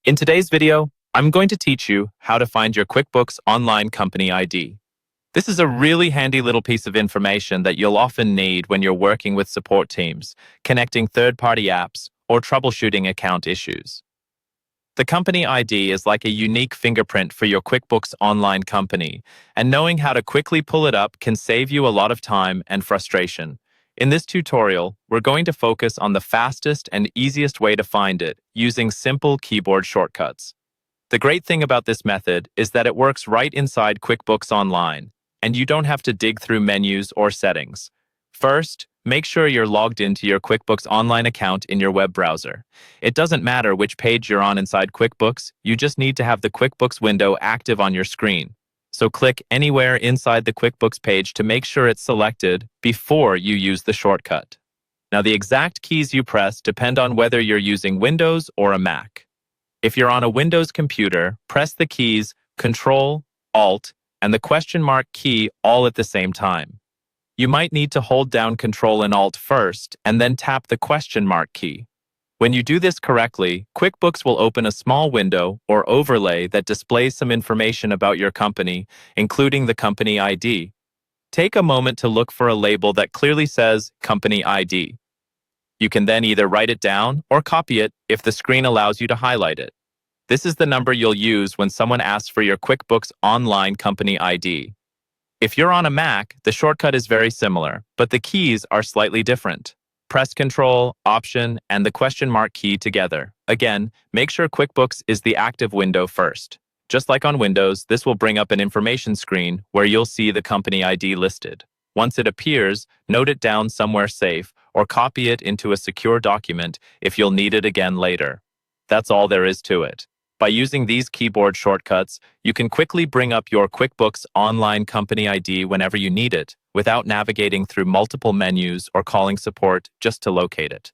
In today's video, I'm going to teach you how to find your QuickBooks Online company ID. This is a really handy little piece of information that you'll often need when you're working with support teams, connecting third-party apps, or troubleshooting account issues. The company ID is like a unique fingerprint for your QuickBooks Online company, and knowing how to quickly pull it up can save you a lot of time and frustration. In this tutorial, we're going to focus on the fastest and easiest way to find it using simple keyboard shortcuts. The great thing about this method is that it works right inside QuickBooks Online, and you don't have to dig through menus or settings. First, make sure you're logged into your QuickBooks Online account in your web browser. It doesn't matter which page you're on inside QuickBooks, you just need to have the QuickBooks window active on your screen. So click anywhere inside the QuickBooks page to make sure it's selected before you use the shortcut. Now, the exact keys you press depend on whether you're using Windows or a Mac. If you're on a Windows computer, press the keys Control, Alt, and the question mark key all at the same time. You might need to hold down Control and Alt first and then tap the question mark key. When you do this correctly, QuickBooks will open a small window or overlay that displays some information about your company, including the company ID. Take a moment to look for a label that clearly says Company ID. You can then either write it down or copy it if the screen allows you to highlight it. This is the number you'll use when someone asks for your QuickBooks Online company ID. If you're on a Mac, the shortcut is very similar, but the keys are slightly different. Press Control, Option, and the question mark key together. Again, make sure QuickBooks is the active window first. Just like on Windows, this will bring up an information screen where you'll see the company ID listed. Once it appears, note it down somewhere safe or copy it into a secure document if you'll need it again later. That's all there is to it. By using these keyboard shortcuts, you can quickly bring up your QuickBooks Online company ID whenever you need it, without navigating through multiple menus or calling support just to locate it.